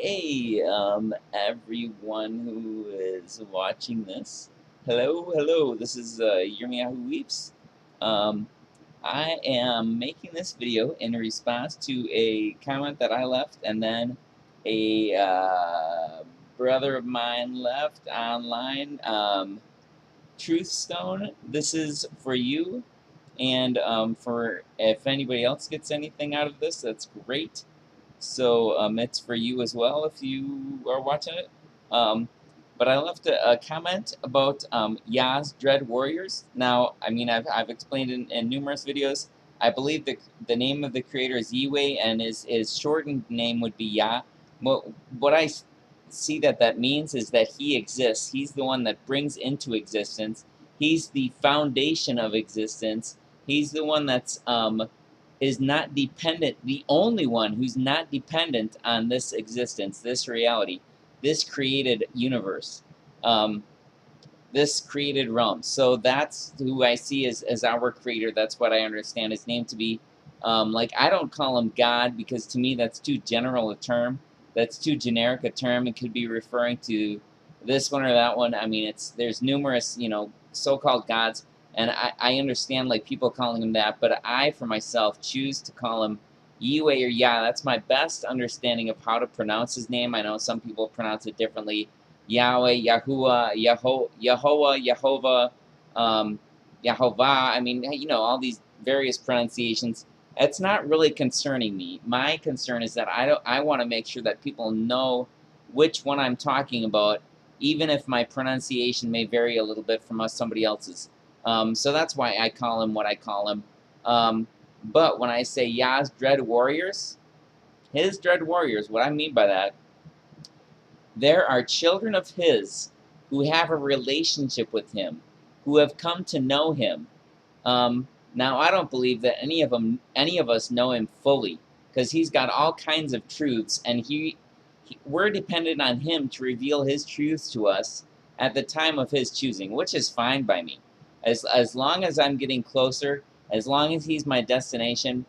Hey, everyone who is watching this. Hello, hello. This is Yirmiyahu Weeps. Um, I am making this video in response to a comment that I left, and then a brother of mine left online. Truthstone, this is for you, and for if anybody else gets anything out of this, that's great. So it's for you as well if you are watching it. Um, but I left a comment about Yaz Dread Warriors. Now, I mean, I've explained in numerous videos. I believe the name of the creator is Yiwei, and his shortened name would be Ya. What I see that means is that he exists. He's the one that brings into existence. He's the foundation of existence. He's the one that's is not dependent, the only one who's not dependent on this existence, this reality, this created universe, this created realm. So that's who I see as our creator. That's what I understand his name to be. Like, I don't call him God because to me that's too general a term. That's too generic a term. It could be referring to this one or that one. I mean, there's numerous, so-called gods, and I understand like people calling him that, but I, for myself, choose to call him Yihweh or Yah. That's my best understanding of how to pronounce his name. I know some people pronounce it differently. Yahweh, Yahuwah, Yehovah, Yehovah, Yahovah. I mean, all these various pronunciations. It's not really concerning me. My concern is that I want to make sure that people know which one I'm talking about, even if my pronunciation may vary a little bit from somebody else's. So that's why I call him what I call him. But when I say Yah's Dread Warriors, his Dread Warriors, what I mean by that, there are children of his who have a relationship with him, who have come to know him. Now, I don't believe that any of us know him fully, because he's got all kinds of truths, and we're dependent on him to reveal his truths to us at the time of his choosing, which is fine by me. As long as I'm getting closer, as long as he's my destination,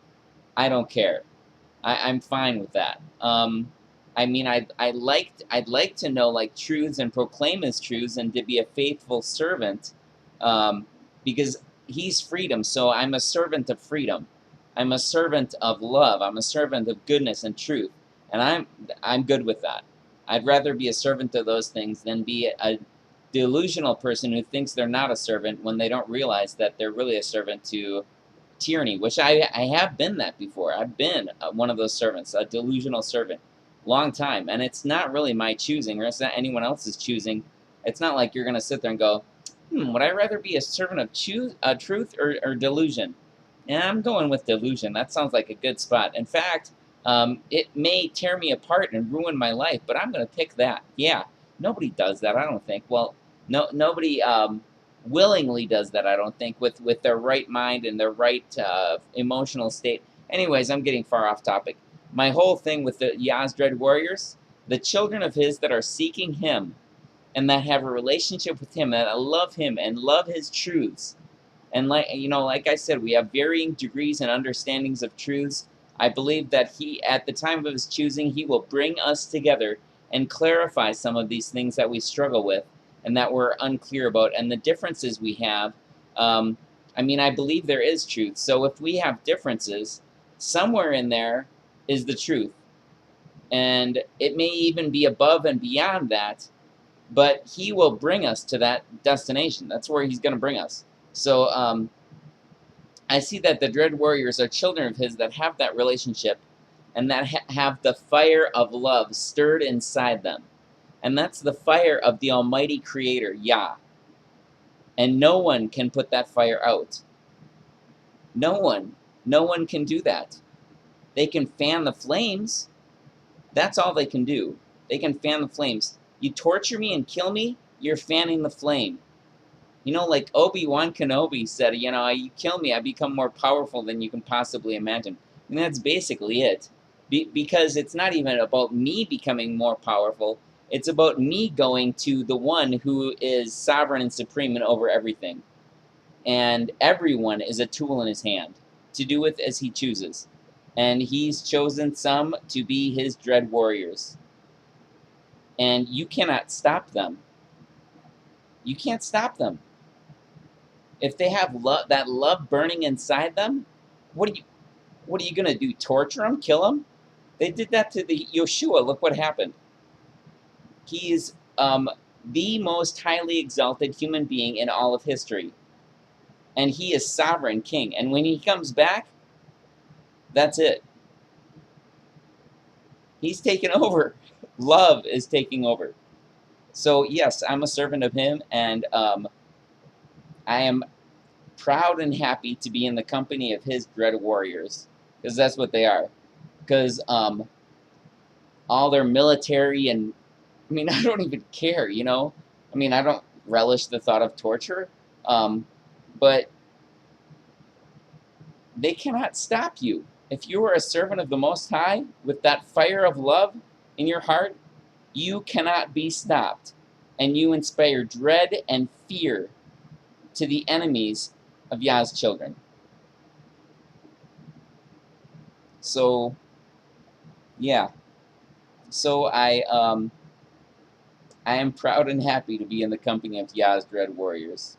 I don't care. I'm fine with that. I mean, I'd like to know like truths and proclaim his truths and to be a faithful servant, because he's freedom. So I'm a servant of freedom. I'm a servant of love. I'm a servant of goodness and truth, and I'm good with that. I'd rather be a servant of those things than be a delusional person who thinks they're not a servant when they don't realize that they're really a servant to tyranny, which I have been that before. I've been one of those servants, a delusional servant, long time. And it's not really my choosing, or it's not anyone else's choosing. It's not like you're going to sit there and go, would I rather be a servant of truth or delusion? And I'm going with delusion. That sounds like a good spot. In fact, it may tear me apart and ruin my life, but I'm going to pick that. Yeah, nobody does that, I don't think. Well, nobody willingly does that, I don't think, with their right mind and their right emotional state. Anyways, I'm getting far off topic. My whole thing with the Yaz Dread Warriors, the children of his that are seeking him and that have a relationship with him, that love him and love his truths. And like I said, we have varying degrees and understandings of truths. I believe that he, at the time of his choosing, he will bring us together and clarify some of these things that we struggle with and that we're unclear about, and the differences we have. I mean, I believe there is truth. So if we have differences, somewhere in there is the truth. And it may even be above and beyond that, but he will bring us to that destination. That's where he's going to bring us. So I see that the Dread Warriors are children of his that have that relationship and that have the fire of love stirred inside them. And that's the fire of the Almighty Creator, Yah. And no one can put that fire out. No one can do that. They can fan the flames. That's all they can do. They can fan the flames. You torture me and kill me, you're fanning the flame. Like Obi-Wan Kenobi said, you kill me, I become more powerful than you can possibly imagine. And that's basically it. Because it's not even about me becoming more powerful. It's about me going to the one who is sovereign and supreme and over everything. And everyone is a tool in his hand to do with as he chooses. And he's chosen some to be his dread warriors. and you cannot stop them. You can't stop them. If they have that love burning inside them, what are you what are you gonna do? Torture them? Kill them? They did that to the Yeshua. Look what happened. He is the most highly exalted human being in all of history, and he is sovereign king. And when he comes back, that's it. He's taken over. Love is taking over. So yes, I'm a servant of him, and I am proud and happy to be in the company of his dread warriors, because that's what they are. Because all their military and I mean, I don't even care, you know. I mean, I don't relish the thought of torture, but they cannot stop you. If you are a servant of the Most High with that fire of love in your heart, you cannot be stopped, and you inspire dread and fear to the enemies of Yah's children. So, yeah. So I am proud and happy to be in the company of Yah's dread warriors,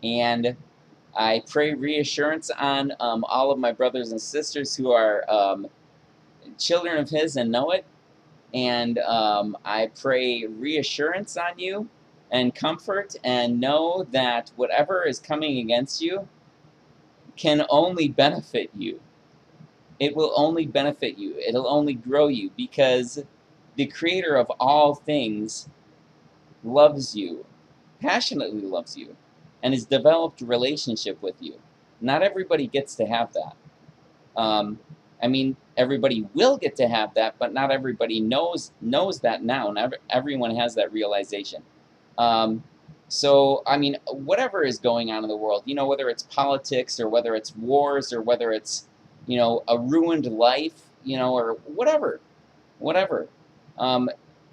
and I pray reassurance on all of my brothers and sisters who are children of His and know it, and I pray reassurance on you and comfort, and know that whatever is coming against you can only benefit you. It will only benefit you. It'll only grow you, because the Creator of all things loves you, passionately loves you, and has developed a relationship with you. Not everybody gets to have that. I mean, everybody will get to have that, but not everybody knows that now. Not everyone has that realization. Um, so, I mean, whatever is going on in the world, you know, whether it's politics or whether it's wars or whether it's, you know, a ruined life, you know, or whatever. Um,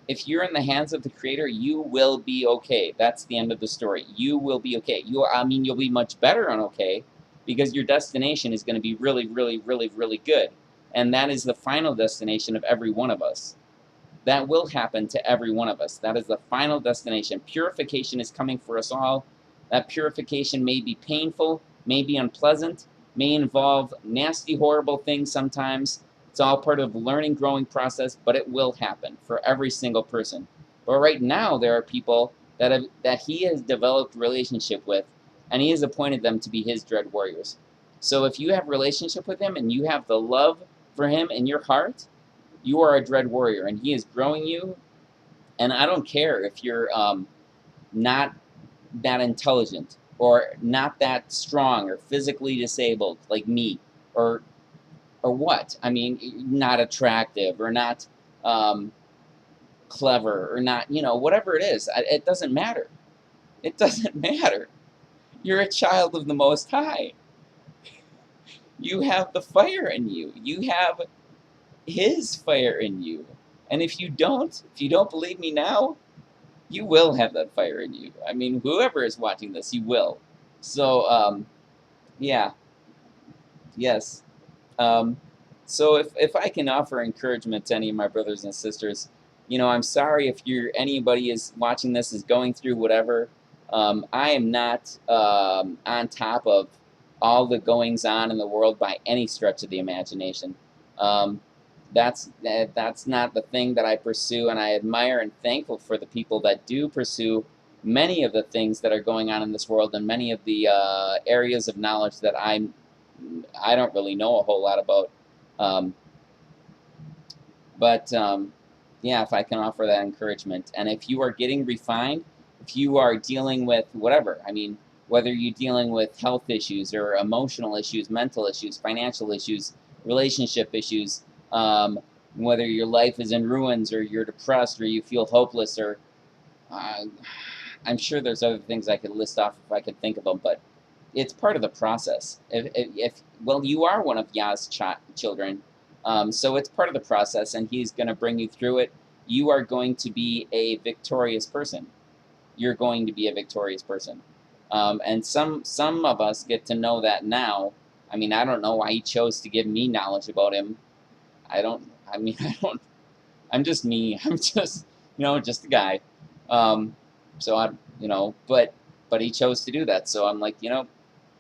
if you're in the hands of the Creator, you will be okay. That's the end of the story. You will be okay. I mean, you'll be much better on okay, because your destination is going to be really, really, really, really good. And that is the final destination of every one of us. That will happen to every one of us. That is the final destination. Purification is coming for us all. That purification may be painful, may be unpleasant, may involve nasty, horrible things sometimes. It's all part of the learning, growing process, but it will happen for every single person. But right now, there are people that He has developed relationship with, and He has appointed them to be His dread warriors. So if you have a relationship with Him and you have the love for Him in your heart, you are a dread warrior, and He is growing you. And I don't care if you're not that intelligent or not that strong or physically disabled like me, or what. I mean, not attractive or not clever or not, you know, whatever it is. It doesn't matter. It doesn't matter. You're a child of the Most High. You have the fire in you. You have His fire in you. And if you don't believe me now, you will have that fire in you. I mean, whoever is watching this, you will. So, yeah, yes. Um, so if I can offer encouragement to any of my brothers and sisters, you know, I'm sorry if anybody is watching this is going through whatever. I am not on top of all the goings on in the world by any stretch of the imagination. Um, that's not the thing that I pursue, and I admire and thankful for the people that do pursue many of the things that are going on in this world, and many of the areas of knowledge that I don't really know a whole lot about. Um, but yeah, if I can offer that encouragement. And if you are getting refined, if you are dealing with whatever, I mean, whether you're dealing with health issues or emotional issues, mental issues, financial issues, relationship issues, whether your life is in ruins or you're depressed or you feel hopeless, or uh, I'm sure there's other things I could list off if I could think of them, but it's part of the process. If well, you are one of Yah's children, so it's part of the process, and He's going to bring you through it. You are going to be a victorious person. You're going to be a victorious person, and some of us get to know that now. I mean, I don't know why He chose to give me knowledge about Him. I don't. I mean, I don't. I'm just me. I'm just just a guy. Um, so I, but he chose to do that. So I'm like,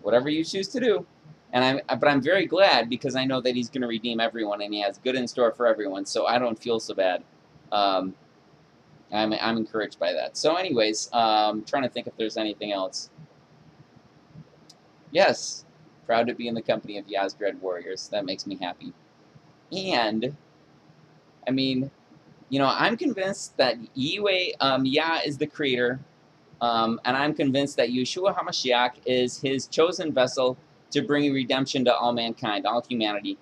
whatever you choose to do. But I'm very glad because I know that he's going to redeem everyone and he has good in store for everyone. So I don't feel so bad. Um, I'm encouraged by that. So, anyways, trying to think if there's anything else. Yes, proud to be in the company of Yaz Dread Warriors. That makes me happy. And I mean, I'm convinced that Yahweh, Yah is the creator. And I'm convinced that Yeshua HaMashiach is his chosen vessel to bring redemption to all mankind, all humanity.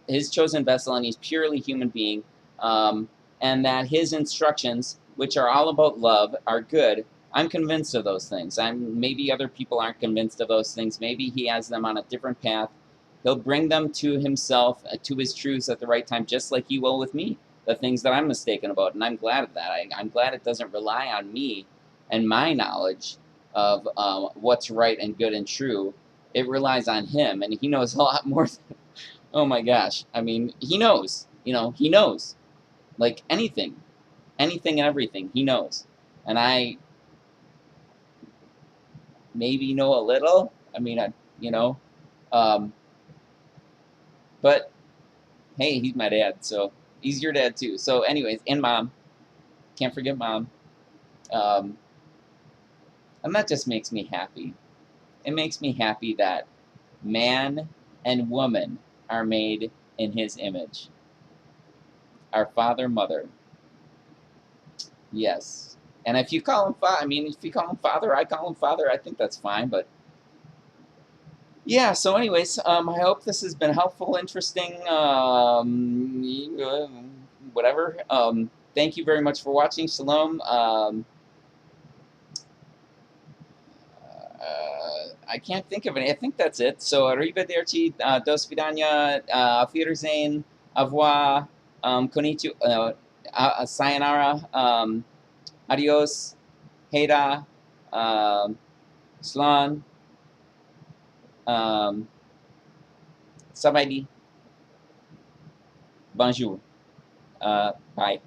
His chosen vessel, and he's purely human being. Um, and that his instructions, which are all about love, are good. I'm convinced of those things. Maybe other people aren't convinced of those things. Maybe he has them on a different path. He'll bring them to himself, to his truths at the right time, just like he will with me, the things that I'm mistaken about. And I'm glad of that. I'm glad it doesn't rely on me and my knowledge of what's right and good and true. It relies on him, and he knows a lot more. Oh my gosh! I mean, he knows. He knows like anything and everything. He knows, and I maybe know a little. I mean, um, but hey, he's my dad, so he's your dad too. So, anyways, and mom, can't forget mom. Um, and that just makes me happy. It makes me happy that man and woman are made in his image. Our father, mother. Yes. And if you call him father, I mean, if you call him father, I call him father, I think that's fine. But yeah, so, anyways, I hope this has been helpful, interesting, whatever. Thank you very much for watching. Shalom. I can't think of any. I think that's it. So, arrivederci, do svidania, auf Wiedersehen, au revoir, konnichiwa, sayonara, adios, heda, slan, um, sabaidi, bonjour. Bye.